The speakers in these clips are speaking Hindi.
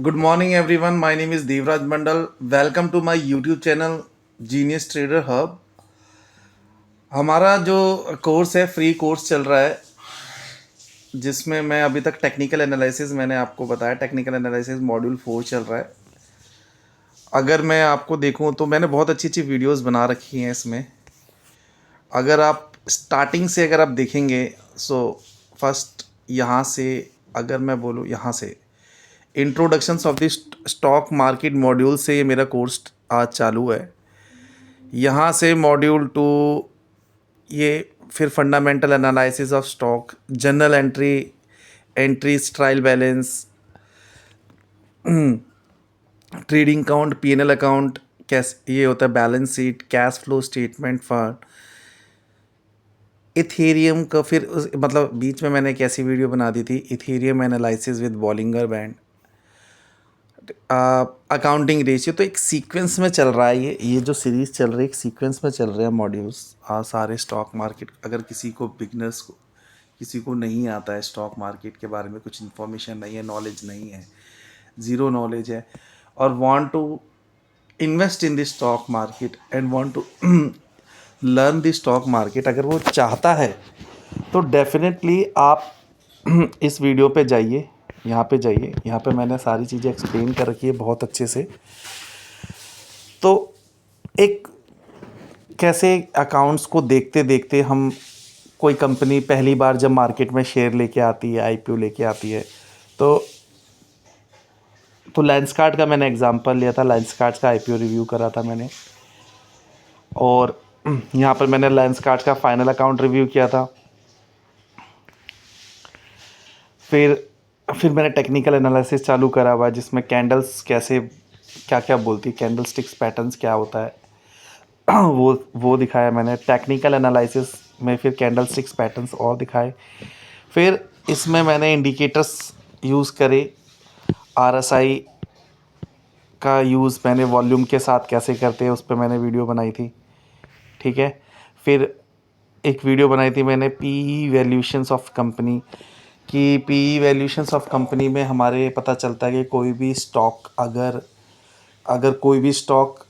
Good morning, everyone. My name is Devraj Mandal. Welcome to my YouTube channel Genius Trader Hub. हमारा जो कोर्स है फ्री कोर्स चल रहा है जिसमें मैं अभी तक टेक्निकल एनालिसिस मैंने आपको बताया टेक्निकल एनालिसिस मॉड्यूल 4 चल रहा है। अगर मैं आपको देखूं तो मैंने बहुत अच्छी अच्छी वीडियोस बना रखी हैं इसमें। अगर आप स्टार्टिंग से अगर आप देखेंगे सो फर्स्ट यहाँ से अगर मैं बोलूँ यहाँ से introductions of the stock market module से ये मेरा कोर्स आज चालू है। यहाँ से मॉड्यूल 2 ये फिर fundamental analysis of stock, general entries, trial balance, trading account, PNL account, कैसे ये होता है, balance sheet, cash flow statement for Ethereum का। फिर मतलब बीच में मैंने एक ऐसी वीडियो बना दी थी, Ethereum analysis with Bollinger band, accounting ratio. तो एक सीक्वेंस में चल रहा है ये जो सीरीज़ चल रही है, एक सीक्वेंस में चल रहे हैं मॉड्यूल्स। सारे स्टॉक मार्केट, अगर किसी को बिगनर्स को किसी को नहीं आता है स्टॉक मार्केट के बारे में, कुछ इन्फॉर्मेशन नहीं है, नॉलेज नहीं है, ज़ीरो नॉलेज है और want to invest in the stock market and want to learn the stock market, अगर वो चाहता है तो डेफिनेटली आप इस वीडियो पे जाइए, यहाँ पे जाइए। यहाँ पे मैंने सारी चीज़ें एक्सप्लेन कर रखी है बहुत अच्छे से। तो एक कैसे अकाउंट्स को देखते देखते हम, कोई कंपनी पहली बार जब मार्केट में शेयर लेके आती है, आईपीओ लेके आती है, तो लेंसकार्ट का मैंने एग्जांपल लिया था। लेंसकार्ट का आईपीओ रिव्यू करा था मैंने, और यहाँ पर मैंने लेंसकार्ट का फाइनल अकाउंट रिव्यू किया था। फिर मैंने टेक्निकल एनालिसिस चालू करा हुआ है जिसमें कैंडल्स कैसे क्या क्या बोलती है, कैंडल स्टिक्स पैटर्न्स क्या होता है वो दिखाया मैंने। टेक्निकल एनालिसिस में फिर कैंडल स्टिक्स पैटर्न्स और दिखाए। फिर इसमें मैंने इंडिकेटर्स यूज़ करे, आरएसआई का यूज़ मैंने वॉल्यूम के साथ कैसे करते हैं उस पर मैंने वीडियो बनाई थी, ठीक है। फिर एक वीडियो बनाई थी मैंने पी वैल्यूशंस ऑफ कंपनी, कि पी वैल्यूशंस ऑफ कंपनी में हमारे पता चलता है कि कोई भी स्टॉक अगर अगर कोई भी स्टॉक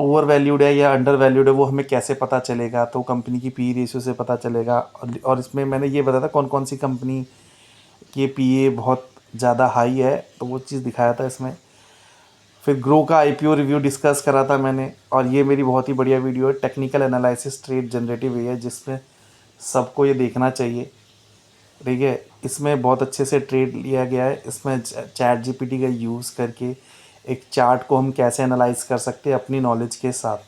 ओवर वैल्यूड है या अंडर वैल्यूड है, वो हमें कैसे पता चलेगा। तो कंपनी की पी रेशियो से पता चलेगा। और इसमें मैंने ये बताया था कौन कौन सी कंपनी की पी ए बहुत ज़्यादा हाई है, तो वो चीज़ दिखाया था इसमें। फिर ग्रो का आईपीओ रिव्यू डिस्कस करा था मैंने, और ये मेरी बहुत ही बढ़िया वीडियो है, टेक्निकल एनालिसिस ट्रेड जनरेटिव है, जिसमें सबको ये देखना चाहिए, ठीक है। इसमें बहुत अच्छे से ट्रेड लिया गया है। इसमें चैट जीपीटी का यूज़ करके एक चार्ट को हम कैसे एनालाइज कर सकते हैं अपनी नॉलेज के साथ,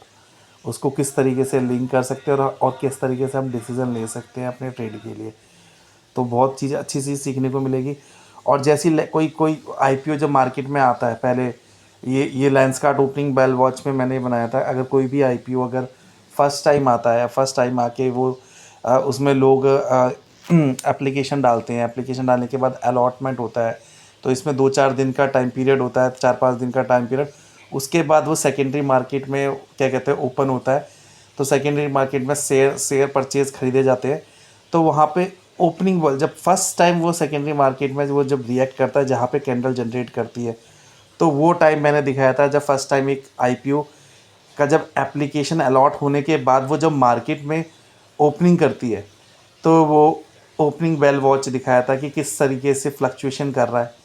उसको किस तरीके से लिंक कर सकते हैं और किस तरीके से हम डिसीज़न ले सकते हैं अपने ट्रेड के लिए। तो बहुत चीज़ अच्छी चीज़ सीखने को मिलेगी। और जैसी कोई कोई आईपीओ जब मार्केट में आता है, पहले ये लेंसकार्ट ओपनिंग बेल वॉच में मैंने बनाया था। अगर कोई भी आईपीओ अगर फर्स्ट टाइम आता है, फर्स्ट टाइम आके वो उसमें लोग एप्लीकेशन डालते हैं, एप्लीकेशन डालने के बाद अलॉटमेंट होता है। तो इसमें 2-4 दिन का टाइम पीरियड होता है, 4-5 दिन का टाइम पीरियड। उसके बाद वो सेकेंडरी मार्केट में क्या कहते हैं ओपन होता है। तो सेकेंडरी मार्केट में शेयर परचेज़ खरीदे जाते हैं। तो वहाँ पे ओपनिंग बॉल जब फर्स्ट टाइम वो सेकेंडरी मार्केट में वो जब रिएक्ट करता है, जहाँ पे कैंडल जनरेट करती है, तो वो टाइम मैंने दिखाया था जब फर्स्ट टाइम एक आईपीओ का जब एप्लीकेशन अलॉट होने के बाद वो जब मार्केट में ओपनिंग करती है, तो वो ओपनिंग बेल वॉच दिखाया था कि किस तरीके से फ्लक्चुएशन कर रहा है।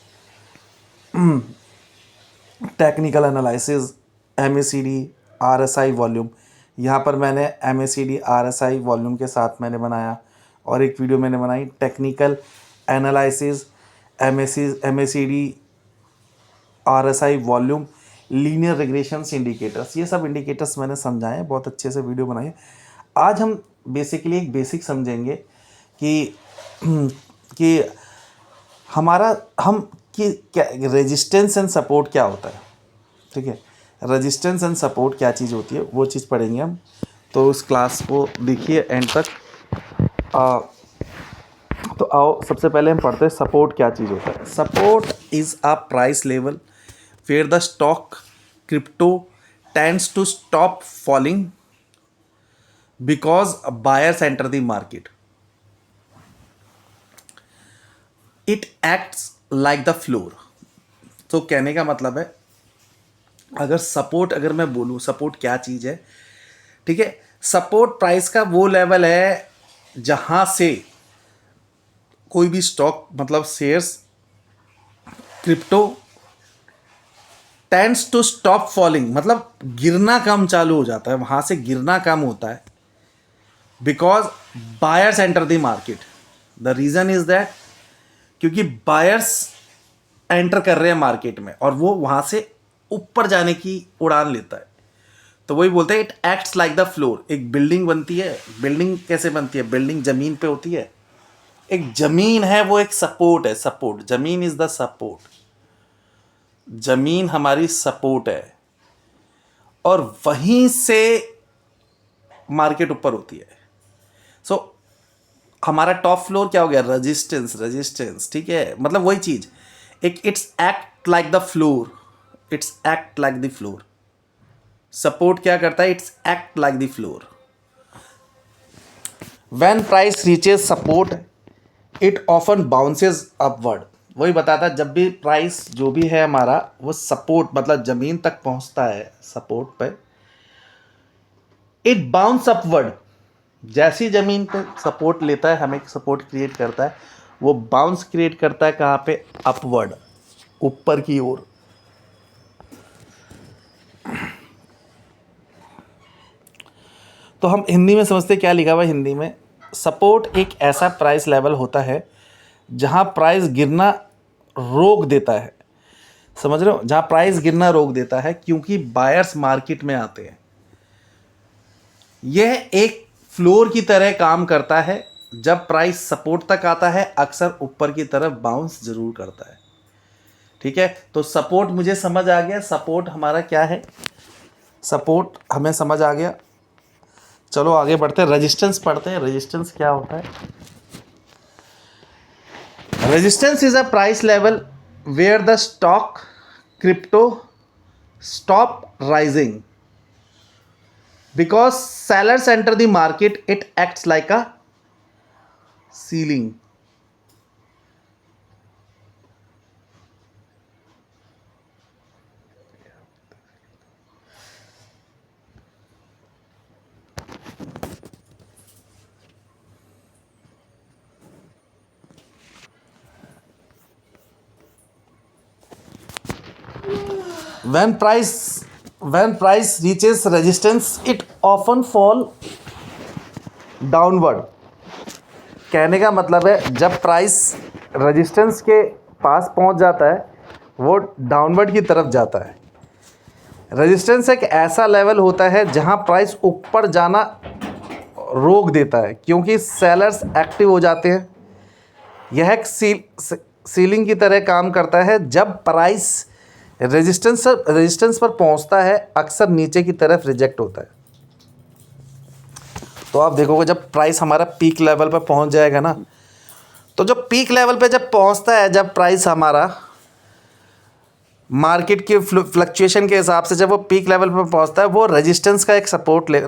Technical analysis, MACD, RSI volume, यहाँ पर मैंने एमएसीडी आरएसआई वॉल्यूम के साथ मैंने बनाया। और एक वीडियो मैंने बनाई technical analysis, MACD, RSI volume, linear regressions indicators. ये सब इंडिकेटर्स मैंने समझाए, बहुत अच्छे से वीडियो बनाई। आज हम बेसिकली एक बेसिक समझेंगे कि कि हमारा हम कि क्या रेजिस्टेंस एंड सपोर्ट क्या होता है, ठीक है। रेजिस्टेंस एंड सपोर्ट क्या चीज़ होती है वो चीज़ पढ़ेंगे हम। तो उस क्लास को देखिए एंड तक। आ, तो आओ सबसे पहले हम पढ़ते हैं सपोर्ट क्या चीज़ होता है। Support is a price level where the stock crypto tends to stop falling because buyers enter the market. It acts like the floor. तो कहने का मतलब है, अगर सपोर्ट, अगर मैं बोलूँ सपोर्ट क्या चीज़ है, ठीक है, सपोर्ट प्राइस का वो लेवल है जहाँ से कोई भी स्टॉक मतलब shares, crypto tends to stop falling, मतलब गिरना कम चालू हो जाता है, वहाँ से गिरना कम होता है, because buyers enter the market. The reason is that क्योंकि बायर्स एंटर कर रहे हैं मार्केट में और वो वहाँ से ऊपर जाने की उड़ान लेता है। तो वही बोलते हैं it acts like the floor. एक बिल्डिंग बनती है, बिल्डिंग कैसे बनती है, बिल्डिंग जमीन पे होती है, एक जमीन है वो एक सपोर्ट है, सपोर्ट, जमीन इज द सपोर्ट, जमीन हमारी सपोर्ट है और वहीं से मार्केट ऊपर होती है। सो हमारा टॉप फ्लोर क्या हो गया, रेजिस्टेंस, रेजिस्टेंस, ठीक है, मतलब वही चीज, एक it's act like the floor, it's act like the floor. Support क्या करता है, it's act like the floor. When price reaches support it often bounces upward. वही बताता है, जब भी प्राइस जो भी है हमारा वो सपोर्ट मतलब जमीन तक पहुंचता है सपोर्ट पे, इट बाउंस अपवर्ड। जैसी जमीन पे सपोर्ट लेता है, हमें सपोर्ट क्रिएट करता है, वो बाउंस क्रिएट करता है कहाँ पे, अपवर्ड, ऊपर की ओर। तो हम हिंदी में समझते क्या लिखा हुआ है हिंदी में, सपोर्ट एक ऐसा प्राइस लेवल होता है जहां प्राइस गिरना रोक देता है। समझ रहे हो, जहां प्राइस गिरना रोक देता है क्योंकि बायर्स मार्केट में आते हैं। यह एक फ्लोर की तरह काम करता है। जब प्राइस सपोर्ट तक आता है अक्सर ऊपर की तरफ बाउंस जरूर करता है। ठीक है, तो सपोर्ट मुझे समझ आ गया, सपोर्ट हमारा क्या है, सपोर्ट हमें समझ आ गया। चलो आगे बढ़ते हैं, रेजिस्टेंस पढ़ते हैं। रेजिस्टेंस क्या होता है, resistance is a price level where the stock crypto stop rising because sellers enter the market, it acts like a ceiling. when price reaches resistance it often fall downward। कहने का मतलब है जब प्राइस रेजिस्टेंस के पास पहुंच जाता है वो डाउनवर्ड की तरफ जाता है। रेजिस्टेंस एक ऐसा लेवल होता है जहां प्राइस ऊपर जाना रोक देता है क्योंकि सेलर्स एक्टिव हो जाते हैं। यह एक सीलिंग की तरह काम करता है। जब प्राइस रेजिस्टेंस पर पहुंचता है अक्सर नीचे की तरफ रिजेक्ट होता है। तो आप देखोगे जब प्राइस हमारा पीक लेवल पर पहुंच जाएगा ना, तो जब पीक लेवल पे जब पहुंचता है, जब प्राइस हमारा मार्केट के फ्लक्चुएशन के हिसाब से जब वो पीक लेवल पर पहुंचता है, वो रेजिस्टेंस का एक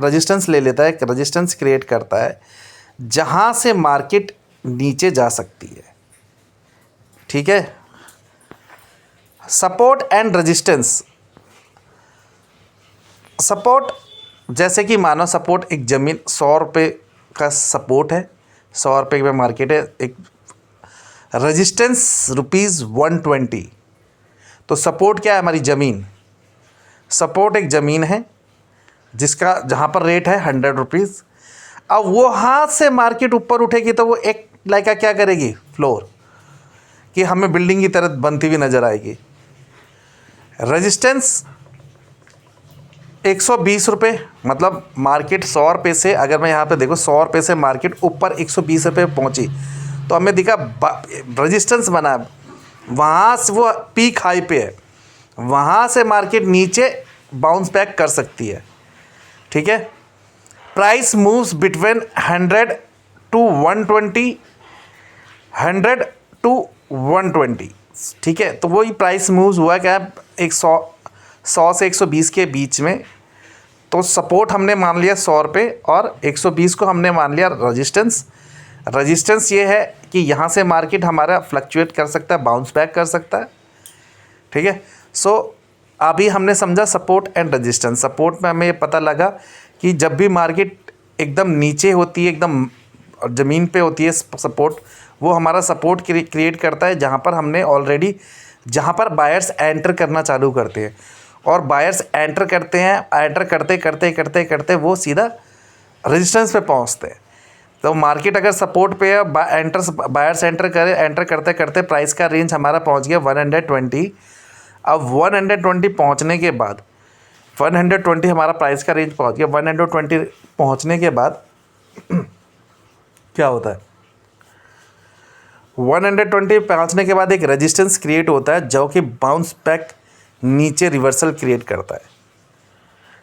रेजिस्टेंस ले लेता है, एक रेजिस्टेंस क्रिएट करता है जहां से मार्केट नीचे जा सकती है। ठीक है, सपोर्ट एंड रेजिस्टेंस। सपोर्ट जैसे कि मानो सपोर्ट एक ज़मीन 100 रुपये का सपोर्ट है, 100 रुपये में मार्केट है, एक रेजिस्टेंस ₹120। तो सपोर्ट क्या है, हमारी ज़मीन। सपोर्ट एक ज़मीन है जिसका जहाँ पर रेट है 100 रुपीज़। अब वो हाथ से मार्केट ऊपर उठेगी तो वो एक लाइका क्या करेगी, फ्लोर, कि हमें बिल्डिंग की तरह बनती हुई नज़र आएगी। रेजिस्टेंस 120 रुपये, मतलब मार्केट 100 रुपये से, अगर मैं यहाँ पे देखो 100 रुपये से मार्केट ऊपर 120 रुपये पहुँची तो हमें दिखा रेजिस्टेंस बना, वहाँ से वो पीक हाई पे है, वहाँ से मार्केट नीचे बाउंस बैक कर सकती है। ठीक है, price moves between 100 to 120, 100 to 120। ठीक है, तो वही प्राइस मूव्स हुआ क्या, 100 से 120 के बीच में। तो सपोर्ट हमने मान लिया 100 रुपये और 120 को हमने मान लिया रेजिस्टेंस। रेजिस्टेंस ये है कि यहाँ से मार्केट हमारा फ्लक्चुएट कर सकता है, बाउंस बैक कर सकता है। ठीक है। सो अभी हमने समझा सपोर्ट एंड रेजिस्टेंस। सपोर्ट में हमें ये पता लगा कि जब भी मार्केट एकदम नीचे होती है, एकदम ज़मीन पे होती है सपोर्ट, वो हमारा सपोर्ट क्रिएट करता है जहाँ पर हमने ऑलरेडी, जहाँ पर बायर्स एंटर करना चालू करते हैं। और बायर्स एंटर करते हैं, एंटर करते करते करते करते वो सीधा रेजिस्टेंस पे पहुँचते हैं। तो मार्केट अगर सपोर्ट पे है, बायर्स एंटर करते करते प्राइस का रेंज हमारा पहुंच गया 120। अब 120 पहुंचने के बाद 120 हमारा प्राइस का रेंज पहुंच गया। 120 पहुंचने के बाद क्या होता है, 120 पहुंचने के बाद एक रेजिस्टेंस क्रिएट होता है जो कि बाउंस बैक नीचे रिवर्सल क्रिएट करता है।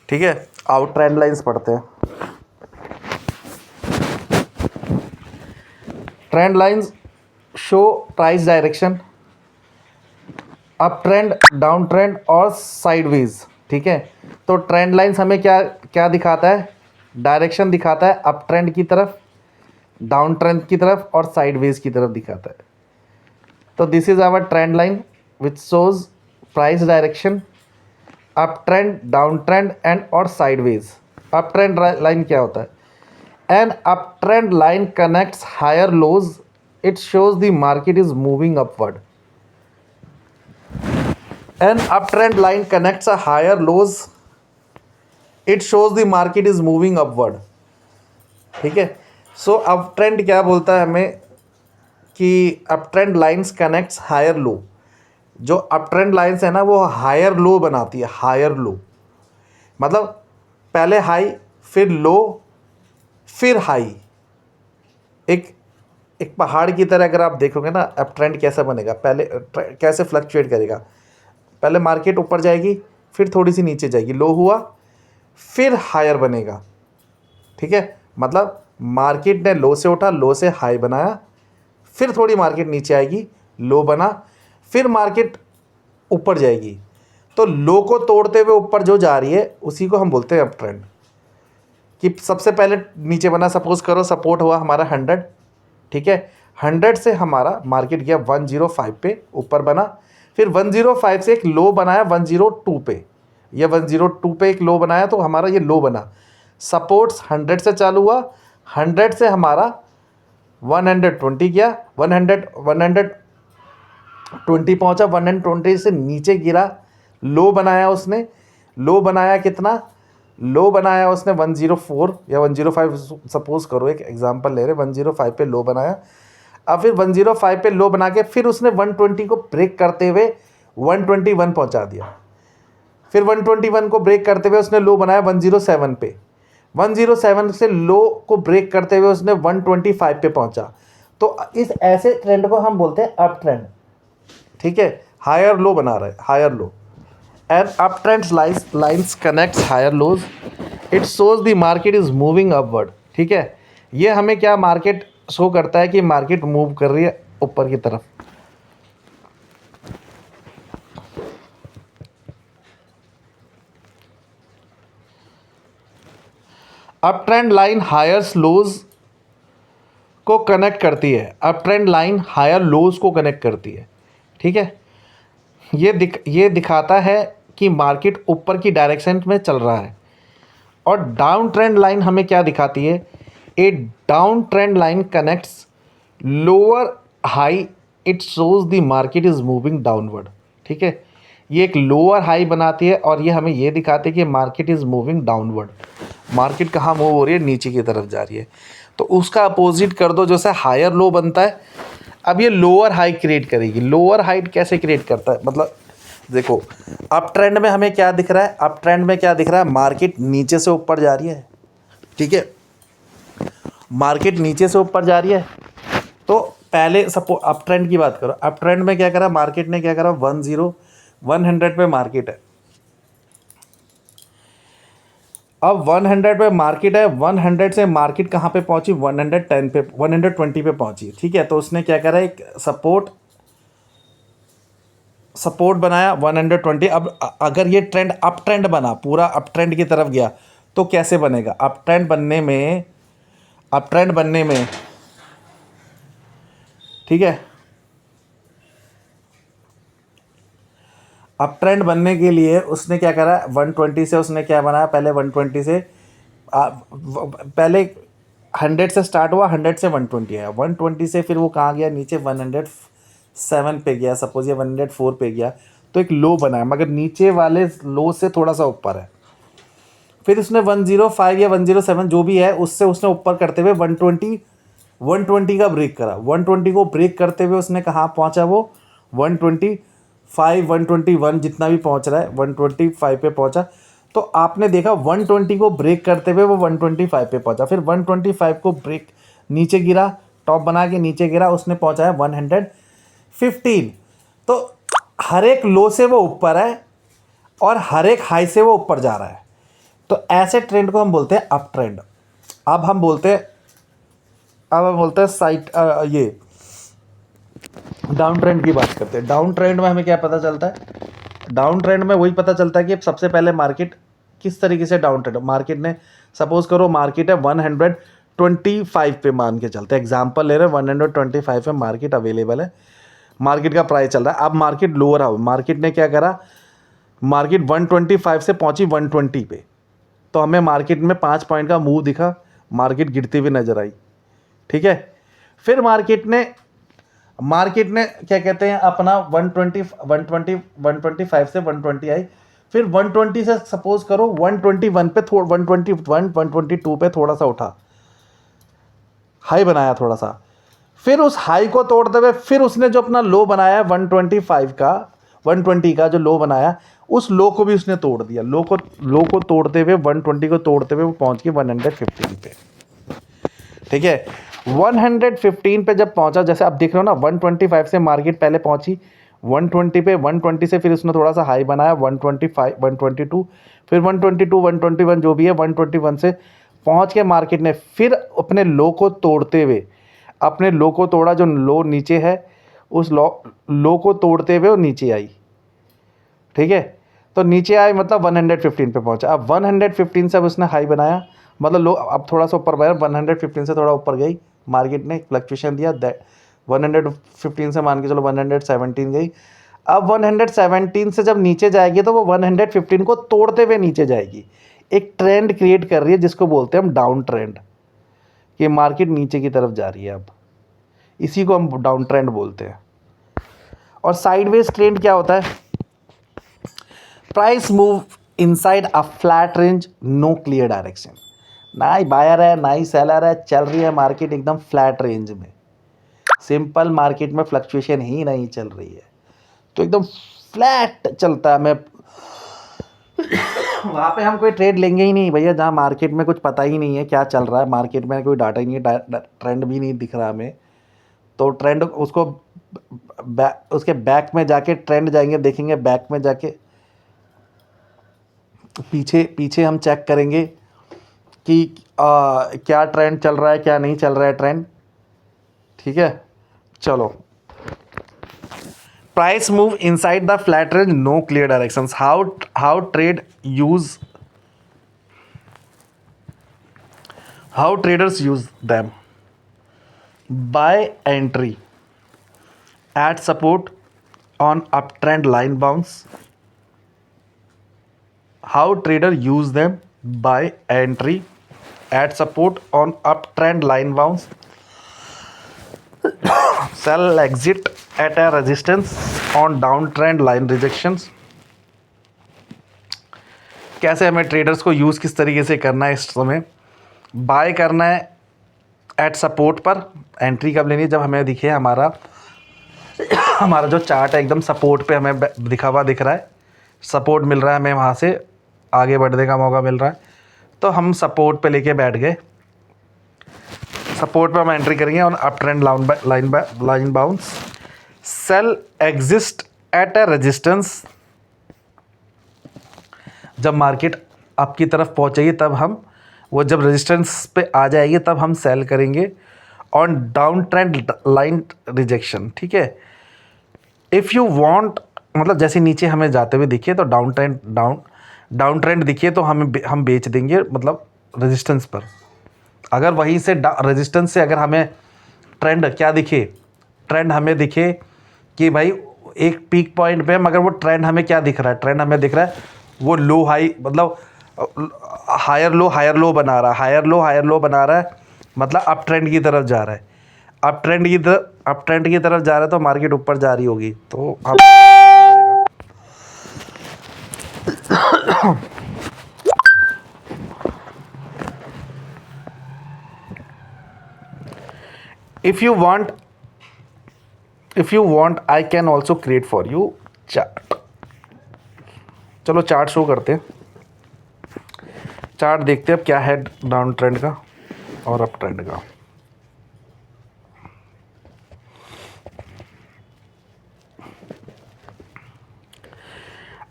ठीक है, आउट ट्रेंड लाइंस पढ़ते हैं। Trend lines show price direction, up trend, down trend और साइडवेज। ठीक है, तो ट्रेंड लाइंस हमें क्या क्या दिखाता है, डायरेक्शन दिखाता है अप ट्रेंड की तरफ, डाउन ट्रेंड की तरफ और साइडवेज की तरफ दिखाता है। तो this is our trend line which shows price direction, up trend, down trend and और साइडवेज। अप ट्रेंड लाइन क्या होता है, an up trend line connects higher lows, it shows the market is moving upward. An uptrend line connects a higher lows, it shows the market is moving upward। ठीक है, सो अपट्रेंड क्या बोलता है हमें कि uptrend lines connects higher low. जो अपट्रेंड लाइंस है ना वो हायर लो बनाती है। हायर लो मतलब पहले हाई, फिर लो, फिर हाई। एक एक पहाड़ की तरह अगर आप देखोगे ना अपट्रेंड कैसा बनेगा, पहले कैसे फ्लक्चुएट करेगा। पहले मार्केट ऊपर जाएगी, फिर थोड़ी सी नीचे जाएगी, लो हुआ, फिर हायर बनेगा। ठीक है, मतलब मार्केट ने लो से उठा, लो से हाई बनाया, फिर थोड़ी मार्केट नीचे आएगी, लो बना, फिर मार्केट ऊपर जाएगी। तो लो को तोड़ते हुए ऊपर जो जा रही है उसी को हम बोलते हैं अप ट्रेंड। कि सबसे पहले नीचे बना, सपोज करो सपोर्ट हुआ हमारा 100। ठीक है, 100 से हमारा मार्केट गया 105 पे, ऊपर बना, फिर 105 से एक लो बनाया 102 पे, या 102 पे एक लो बनाया, तो हमारा ये लो बना। सपोर्ट्स 100 से चालू हुआ, 100 से हमारा 120 गया, 120 पहुंचा, 120 से नीचे गिरा, लो बनाया उसने। लो बनाया कितना, लो बनाया उसने 104 या 105, सपोज करो एक एग्जांपल ले रहे, 105 पे लो बनाया। अब फिर 105 पे लो बना के फिर उसने 120 को ब्रेक करते हुए 121 पहुंचा दिया। फिर 121 को ब्रेक करते हुए उसने लो बनाया 107 पे, 107 से लो को ब्रेक करते हुए उसने 125 पे पहुंचा। तो इस ऐसे ट्रेंड को हम बोलते हैं अप ट्रेंड। ठीक है, हायर लो बना रहा है, higher low. And up trend lines connects higher lows, it shows the market is moving upward. ठीक है, ये हमें क्या मार्केट शो करता है कि मार्केट मूव कर रही है ऊपर की तरफ। Up trend line higher lows को कनेक्ट करती है। Up trend line higher lows को कनेक्ट करती है। ठीक है, ये दिखाता है कि मार्केट ऊपर की डायरेक्शन में चल रहा है। और डाउन ट्रेंड लाइन हमें क्या दिखाती है, a down trend line connects lower high, it shows the market is moving downward. ठीक है, ये एक लोअर हाई बनाती है और ये हमें ये दिखाती है कि market is moving downward. Market कहाँ मूव हो रही है, नीचे की तरफ जा रही है। तो उसका अपोजिट कर दो, जैसे हायर लो बनता है, अब ये लोअर हाई क्रिएट करेगी। लोअर हाइट कैसे क्रिएट करता है, मतलब देखो अप ट्रेंड में हमें क्या दिख रहा है, अप ट्रेंड में क्या दिख रहा है, मार्केट नीचे से ऊपर जा रही है। ठीक है, मार्केट नीचे से ऊपर जा रही है। तो पहले सपो अप ट्रेंड की बात करो, अप ट्रेंड में क्या करा मार्केट ने, क्या करा 100 पे मार्केट है। अब 100 पे मार्केट है, 100 से मार्केट कहाँ पे पहुंची, 110 पे, 120 पे पहुंची। ठीक है, तो उसने क्या करा, एक सपोर्ट बनाया 120। अब अगर ये ट्रेंड अप ट्रेंड बना, पूरा अप ट्रेंड की तरफ गया, तो कैसे बनेगा, अप ट्रेंड बनने में ठीक है, अब ट्रेंड बनने के लिए उसने क्या करा, 120 से उसने क्या बनाया, पहले 120 से पहले 100 से स्टार्ट हुआ, 100 से 120 आया, 120 से फिर वो कहाँ गया, नीचे 107 पे गया, सपोज ये 104 पे गया, तो एक लो बनाया, मगर नीचे वाले लो से थोड़ा सा ऊपर है। फिर उसने 105 या 107 जो भी है उससे उसने ऊपर करते हुए 120 का ब्रेक करा, 120 को ब्रेक करते हुए उसने कहाँ पहुँचा, वो 125 121 जितना भी पहुँच रहा है 125 पे पहुँचा। तो आपने देखा 120 को ब्रेक करते हुए वो 125 पे पहुँचा, फिर 125 को ब्रेक नीचे गिरा, टॉप बना के नीचे गिरा, उसने पहुँचा है 115। तो हर एक लो से वो ऊपर है और हर एक हाई से वो ऊपर जा रहा है। तो ऐसे ट्रेंड को हम बोलते हैं अप ट्रेंड। अब हम बोलते हैं साइड ये डाउन ट्रेंड की बात करते हैं। डाउन ट्रेंड में हमें क्या पता चलता है, डाउन ट्रेंड में वही पता चलता है कि सबसे पहले मार्केट किस तरीके से डाउन ट्रेंड, मार्केट ने सपोज करो मार्केट है 125 पे, मान के चलते हैं एग्जांपल ले रहे हैं, 125 पे मार्केट अवेलेबल है, मार्केट का प्राइस चल रहा है। अब मार्केट लोअर आओ, मार्केट ने क्या करा, मार्केट 125 से पहुंची 120 पे, तो हमें मार्केट में 5 पॉइंट का मूव दिखा, मार्केट गिरती हुई नजर आई, ठीक है। फिर मार्केट ने क्या कहते हैं अपना 125 से 120 आई, फिर 120 से सपोज करो 121 पे 121 122 पे थोड़ा सा उठा, हाई बनाया थोड़ा सा, फिर उस हाई को तोड़ते हुए फिर उसने जो अपना लो बनाया 125 का 120 का जो लो बनाया, उस लो को भी उसने तोड़ दिया, लो को तोड़ते हुए 120 को तोड़ते हुए वो पहुंच गई 115 पे, ठीक है। 115 पे जब पहुंचा, जैसे आप देख रहे हो ना 125 से मार्केट पहले पहुंची 120 पे, 120 से फिर उसने थोड़ा सा हाई बनाया 125 122, फिर 122 121 जो भी है 121 से पहुंच के मार्केट ने फिर अपने लो को तोड़ते हुए, अपने लो को तोड़ा, जो लो नीचे है उस लो को तोड़ते हुए वो नीचे आई, ठीक है। तो नीचे आई मतलब 115 पे पहुंचा। अब 115 से अब उसने हाई बनाया, मतलब लो अब थोड़ा सा ऊपर बढ़ा, 115 से थोड़ा ऊपर गई मार्केट ने, फ्लक्चुएशन दिया, 115 से मान के चलो 117 गई। अब 117 से जब नीचे जाएगी तो वो 115 को तोड़ते हुए नीचे जाएगी, एक ट्रेंड क्रिएट कर रही है जिसको बोलते हैं हम डाउन ट्रेंड, कि मार्केट नीचे की तरफ जा रही है। अब इसी को हम डाउन ट्रेंड बोलते हैं। और साइडवेज ट्रेंड क्या होता है, price move inside a flat range, no clear direction, ना ही बायर है ना ही सेलर है, चल रही है मार्केट एकदम फ्लैट रेंज में, सिंपल, मार्केट में फ्लक्चुएशन ही नहीं चल रही है, तो एकदम फ्लैट चलता है। मैं वहाँ पे हम कोई ट्रेड लेंगे ही नहीं भैया, जहाँ मार्केट में कुछ पता ही नहीं है क्या चल रहा है, मार्केट में कोई डाटा ही नहीं है, ट्रेंड भी नहीं दिख रहा हमें, तो ट्रेंड उसको उसके बैक में जाके ट्रेंड जाएंगे, देखेंगे बैक में जाके, पीछे हम चेक करेंगे कि क्या ट्रेंड चल रहा है क्या नहीं चल रहा है ट्रेंड, ठीक है। चलो, price move inside the flat range, no clear directions, how traders use them, buy entry at support on uptrend line bounce, how trader use them, buy entry at support on uptrend line bounce, sell exit at a resistance on downtrend line rejections। कैसे हमें ट्रेडर्स को यूज़ किस तरीके से करना है इस समय, बाय करना है एट सपोर्ट पर, एंट्री कब लेनी है, जब हमें दिखे हमारा जो चार्ट है एकदम सपोर्ट पे हमें दिखा हुआ दिख रहा है, सपोर्ट मिल रहा है हमें, वहाँ से आगे बढ़ने का मौका मिल रहा है, तो हम सपोर्ट पे लेके बैठ गए, सपोर्ट पे हम एंट्री करेंगे और up trend line bounce, sell exist at a resistance, जब मार्केट अप की तरफ पहुँचेगी तब हम, वो जब रेजिस्टेंस पे आ जाएगी तब हम सेल करेंगे, on down trend line rejection, ठीक है। इफ़ यू वांट, मतलब जैसे नीचे हमें जाते हुए दिखे तो डाउन ट्रेंड दिखे तो हम बेच देंगे, मतलब रेजिस्टेंस पर। अगर वहीं से रेजिस्टेंस से अगर हमें ट्रेंड क्या दिखे, ट्रेंड हमें दिखे कि भाई एक पीक पॉइंट पे, मगर वो ट्रेंड हमें क्या दिख रहा है, ट्रेंड हमें दिख रहा है वो लो हाई, मतलब हायर लो बना रहा है, हायर लो बना रहा है, मतलब अप ट्रेंड की तरफ जा रहा है, अप ट्रेंड की तरफ जा रहा है, तो मार्केट ऊपर जा रही होगी, तो हम if you want I can also create for you chart। चलो चार्ट शो करते हैं, चार्ट देखते हैं अब क्या है डाउन ट्रेंड का और अप ट्रेंड का।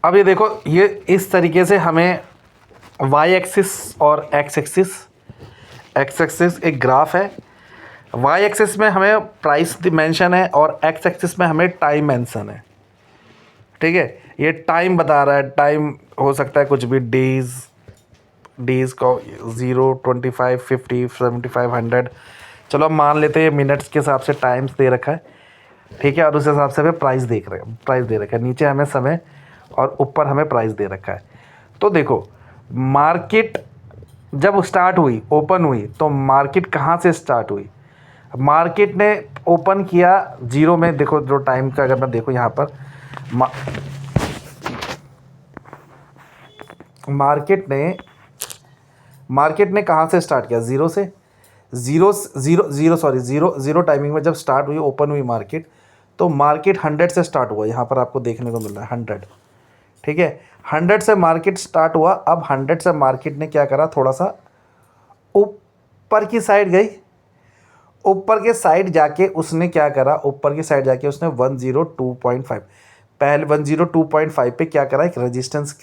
अब ये देखो, ये इस तरीके से हमें वाई एक्सिस और एक्स एक्सिस एक ग्राफ है, वाई एक्सिस में हमें प्राइस मेंशन है और एक्स एक्सिस में हमें टाइम मेंशन है। ठीक है, ये टाइम बता रहा है, टाइम हो सकता है कुछ भी, डेज का 0, 25, 50, 75, 100। चलो हम मान लेते हैं मिनट्स के हिसाब से टाइम्स दे रखा है। ठीक है, और उस हिसाब से हमें प्राइस दे रखा है, नीचे हमें समय और ऊपर हमें प्राइस दे रखा है। तो देखो, मार्केट जब स्टार्ट हुई, ओपन हुई, तो मार्केट कहाँ से स्टार्ट हुई, मार्केट ने ओपन किया 0 में। देखो जो टाइम का अगर मैं देखो यहाँ पर मार्केट ने कहाँ से स्टार्ट किया, 0 से, जीरो टाइमिंग में जब स्टार्ट हुई, ओपन हुई मार्केट, तो मार्केट 100 से स्टार्ट हुआ, यहाँ पर आपको देखने को मिल रहा है 100। ठीक है, 100 से मार्केट स्टार्ट हुआ। अब 100 से मार्केट ने क्या करा, थोड़ा सा ऊपर की साइड गई, ऊपर के साइड जाके उसने क्या करा, ऊपर की साइड जाके उसने 102.5, पहले 102.5 पे क्या करा, एक रेजिस्टेंस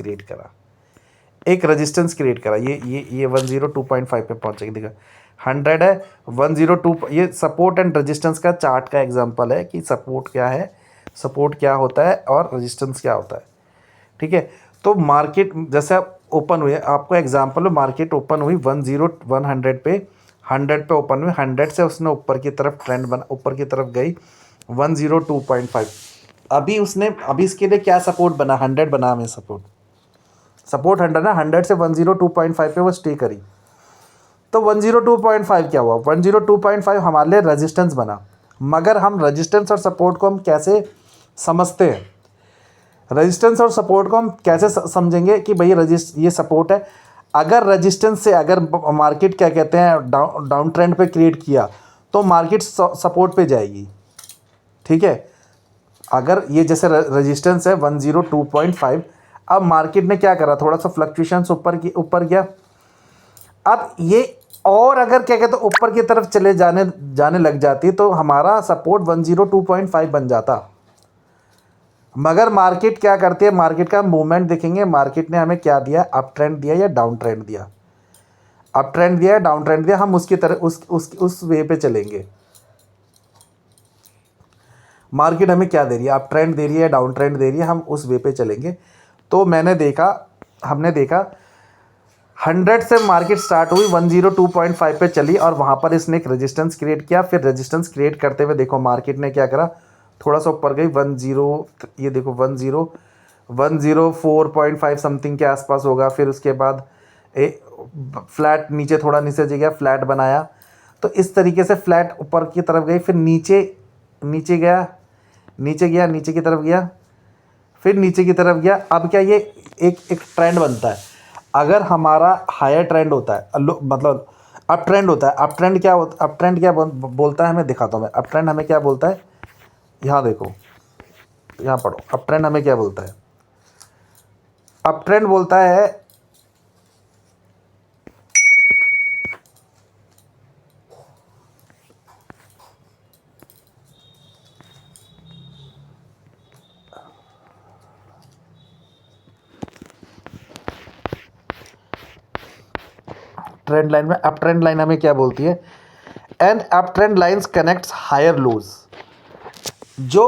क्रिएट करा, ये 102.5 पे पहुंचेगी। देखो 100 है, 102, ये सपोर्ट एंड रेजिस्टेंस का चार्ट का एग्जांपल है कि सपोर्ट क्या है, सपोर्ट क्या होता है और रेजिस्टेंस क्या होता है। ठीक है, तो मार्केट जैसे ओपन हुई, आपको एग्जांपल में मार्केट ओपन हुई 100 पे, 100 पे ओपन हुई, 100 से उसने ऊपर की तरफ ट्रेंड बना, ऊपर की तरफ गई 102.5। अभी इसके लिए क्या सपोर्ट बना, 100 बना, हमें सपोर्ट 100 ना, 100 से 102.5 पे वो स्टे करी, तो 102.5 क्या हुआ, 102.5 हमारे लिए रेजिस्टेंस बना। मगर हम रेजिस्टेंस और सपोर्ट को हम कैसे समझते हैं, रेजिस्टेंस और सपोर्ट को हम कैसे समझेंगे कि भाई ये सपोर्ट है। अगर रेजिस्टेंस से, अगर मार्केट क्या कहते हैं डाउन ट्रेंड पे क्रिएट किया, तो मार्केट सपोर्ट पे जाएगी। ठीक है, अगर ये जैसे रेजिस्टेंस है 102.5, अब मार्केट ने क्या करा, थोड़ा सा फ्लक्चुएशंस ऊपर गया। अब ये और अगर क्या कहते हैं ऊपर की तरफ चले जाने लग जाती, तो हमारा सपोर्ट 102.5 बन जाता। मगर मार्केट क्या करती है, मार्केट का मूवमेंट देखेंगे, मार्केट ने हमें क्या दिया, अप ट्रेंड दिया या डाउन ट्रेंड दिया, अप ट्रेंड दिया या डाउन ट्रेंड दिया, हम उसकी तरह उस वे पे चलेंगे। मार्केट हमें क्या दे रही है, अप ट्रेंड दे रही है, डाउन ट्रेंड दे रही है, हम उस वे पे चलेंगे। तो हमने देखा 100 से मार्केट स्टार्ट हुई, 102.5 पे चली, और वहाँ पर इसने एक रेजिस्टेंस क्रिएट किया। फिर रेजिस्टेंस क्रिएट करते हुए देखो मार्केट ने क्या करा, थोड़ा सा ऊपर गई ये देखो 104.5 समथिंग के आसपास होगा। फिर उसके बाद फ्लैट नीचे, थोड़ा नीचे गया, फ्लैट बनाया। तो इस तरीके से फ्लैट ऊपर की तरफ गई, फिर नीचे गया, नीचे की तरफ गया, फिर नीचे की तरफ गया। अब क्या, ये एक ट्रेंड बनता है। अगर हमारा हायर ट्रेंड होता है, मतलब अप ट्रेंड होता है, अप ट्रेंड क्या बोलता है, हमें दिखाता हूँ मैं। अप ट्रेंड हमें क्या बोलता है, यहाँ देखो, यहाँ पढ़ो, अप ट्रेंड हमें क्या बोलता है, अप ट्रेंड बोलता है ट्रेंड लाइन में, अप ट्रेंड लाइन हमें क्या बोलती है, and up trend lines connects higher lows, जो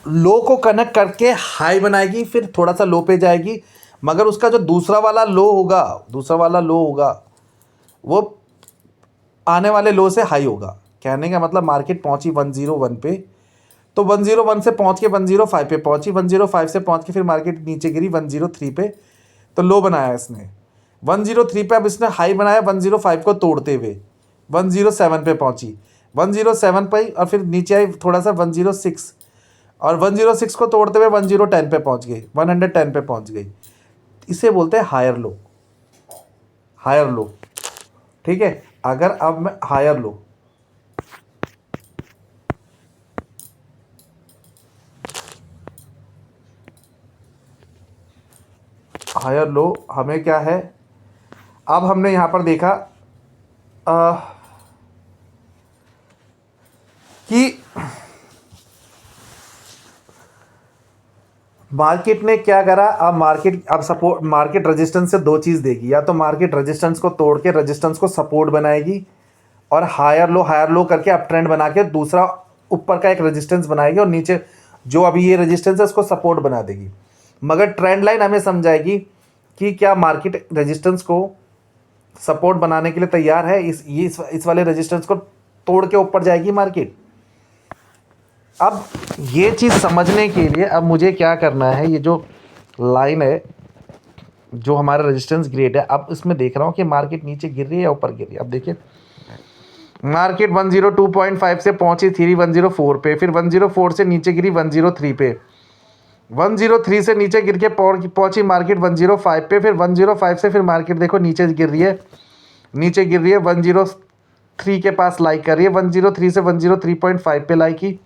लो को कनेक्ट करके हाई बनाएगी, फिर थोड़ा सा लो पे जाएगी। मगर उसका जो दूसरा वाला लो होगा वो आने वाले लो से हाई होगा। कहने का मतलब मार्केट पहुंची 101 पे, तो 101 से पहुंच के 105 पे पहुंची, 105 से पहुंच के फिर मार्केट नीचे गिरी 103 पे, तो लो बनाया इसने 103 पे। अब इसने हाई बनाया 105 को तोड़ते हुए 107 पे पहुंची, 107 पे और फिर नीचे आई थोड़ा सा 106, और 106 को तोड़ते हुए 1010 पे पहुंच गई, 110 पे पहुंच गई। इसे बोलते हैं हायर लो, हायर लो। ठीक है, अगर अब मैं हायर लो, हायर लो हमें क्या है, अब हमने यहां पर देखा कि मार्केट ने क्या करा। अब सपोर्ट, मार्केट रेजिस्टेंस से दो चीज़ देगी, या तो मार्केट रेजिस्टेंस को तोड़ के रेजिस्टेंस को सपोर्ट बनाएगी और हायर लो करके अप ट्रेंड बना के दूसरा ऊपर का एक रेजिस्टेंस बनाएगी, और नीचे जो अभी ये रेजिस्टेंस है उसको सपोर्ट बना देगी। मगर ट्रेंड लाइन हमें समझाएगी कि क्या मार्केट रेजिस्टेंस को सपोर्ट बनाने के लिए तैयार है, इस वाले रेजिस्टेंस को तोड़ के ऊपर जाएगी मार्केट। अब ये चीज़ समझने के लिए अब मुझे क्या करना है, ये जो लाइन है जो हमारा रेजिस्टेंस ग्रेड है, अब इसमें देख रहा हूँ कि मार्केट नीचे गिर रही है या ऊपर गिर रही है। अब देखिए मार्केट 102.5 से पहुंची थी 104 पे, फिर 104 से नीचे गिरी 103 पे, 103 से नीचे गिर के पहुंची मार्केट 105 पे, फिर 105 से फिर मार्केट देखो नीचे गिर रही है, 103 के पास लाइक कर रही है, 103 से 103.5 पे लाइक की,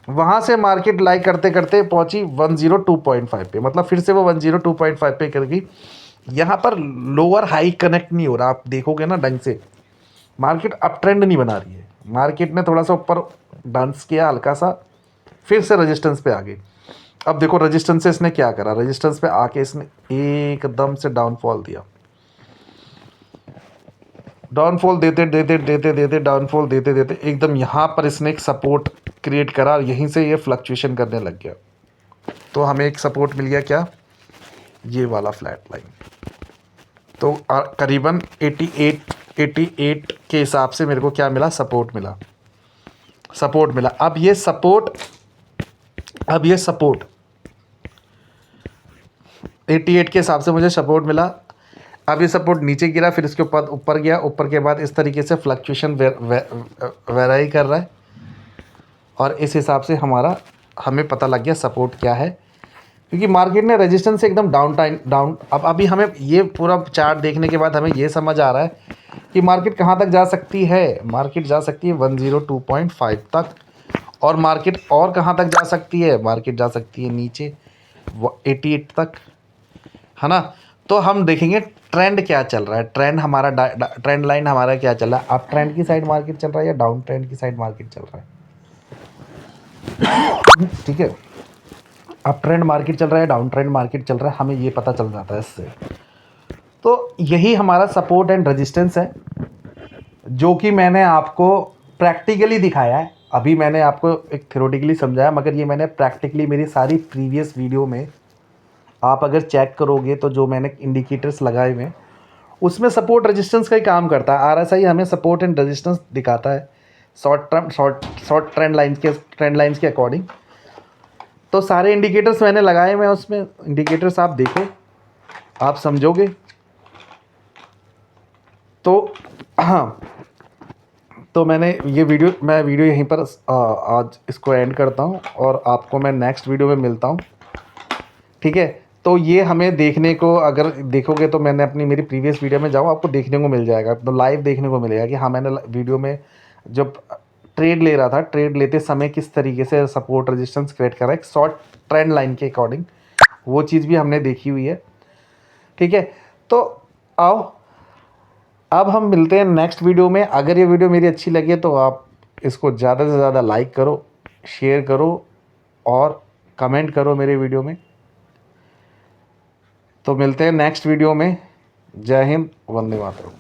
वहाँ से मार्केट लाइक करते करते पहुंची 102.5 पे, मतलब फिर से वो 102.5 पे कर गई। यहाँ पर लोअर हाई कनेक्ट नहीं हो रहा, आप देखोगे ना ढंग से मार्केट अप ट्रेंड नहीं बना रही है। मार्केट ने थोड़ा सा ऊपर डांस किया हल्का सा, फिर से रेजिस्टेंस पे आ गई। अब देखो रेजिस्टेंस से इसने क्या करा, रेजिस्टेंस पे आके इसने एकदम से डाउनफॉल दिया, डाउनफॉल देते देते देते देते डाउनफॉल देते देते एकदम यहाँ पर इसने एक सपोर्ट क्रिएट करा, यहीं से ये फ्लक्चुएशन करने लग गया। तो हमें एक सपोर्ट मिल गया, क्या, ये वाला फ्लैट लाइन। तो करीबन 88 के हिसाब से मेरे को क्या मिला, सपोर्ट मिला, सपोर्ट मिला। अब ये सपोर्ट 88 के हिसाब से मुझे सपोर्ट मिला। अब ये सपोर्ट नीचे गिरा, फिर इसके ऊपर ऊपर गया, ऊपर के बाद इस तरीके से फ्लक्चुएशन वेराई कर रहा है, और इस हिसाब से हमें पता लग गया सपोर्ट क्या है, क्योंकि मार्केट ने रेजिस्टेंस से एकदम डाउन। अब अभी हमें ये पूरा चार्ट देखने के बाद हमें ये समझ आ रहा है कि मार्केट कहाँ तक जा सकती है। मार्केट जा सकती है 102.5 तक, और मार्केट और कहाँ तक जा सकती है, मार्केट जा सकती है नीचे 88 तक, है ना। तो हम देखेंगे ट्रेंड क्या चल रहा है, ट्रेंड हमारा ट्रेंड लाइन हमारा क्या चल रहा है, अप ट्रेंड की साइड मार्केट चल रहा है या डाउन ट्रेंड की साइड मार्केट चल रहा है। ठीक है, अप ट्रेंड मार्केट चल रहा है, डाउन ट्रेंड मार्केट चल रहा है, हमें ये पता चल जाता है इससे। तो यही हमारा सपोर्ट एंड रेजिस्टेंस है, जो कि मैंने आपको प्रैक्टिकली दिखाया है। अभी मैंने आपको एक थ्योरेटिकली समझाया, मगर ये मैंने प्रैक्टिकली मेरी सारी प्रीवियस वीडियो में आप अगर चेक करोगे तो जो मैंने इंडिकेटर्स लगाए हुए हैं उसमें सपोर्ट रेजिस्टेंस का ही काम करता है। आरएसआई हमें सपोर्ट एंड रेजिस्टेंस दिखाता है शॉर्ट ट्रेंड लाइंस के अकॉर्डिंग। तो सारे इंडिकेटर्स मैंने लगाए हुए हैं, उसमें इंडिकेटर्स आप देखो, आप समझोगे। तो हाँ, तो मैं वीडियो यहीं पर आज इसको एंड करता हूँ, और आपको मैं नेक्स्ट वीडियो में मिलता हूँ। ठीक है, तो ये हमें देखने को, अगर देखोगे तो मैंने मेरी प्रीवियस वीडियो में जाओ, आपको देखने को मिल जाएगा, तो लाइव देखने को मिलेगा कि हाँ मैंने वीडियो में जब ट्रेड ले रहा था, ट्रेड लेते समय किस तरीके से सपोर्ट रेजिस्टेंस क्रिएट करा एक शॉर्ट ट्रेंड लाइन के अकॉर्डिंग, वो चीज़ भी हमने देखी हुई है। ठीक है, तो आओ अब हम मिलते हैं नेक्स्ट वीडियो में। अगर ये वीडियो मेरी अच्छी लगे तो आप इसको ज़्यादा से ज़्यादा लाइक करो, शेयर करो और कमेंट करो मेरे वीडियो में। तो मिलते हैं नेक्स्ट वीडियो में। जय हिंद, वंदे मातरम।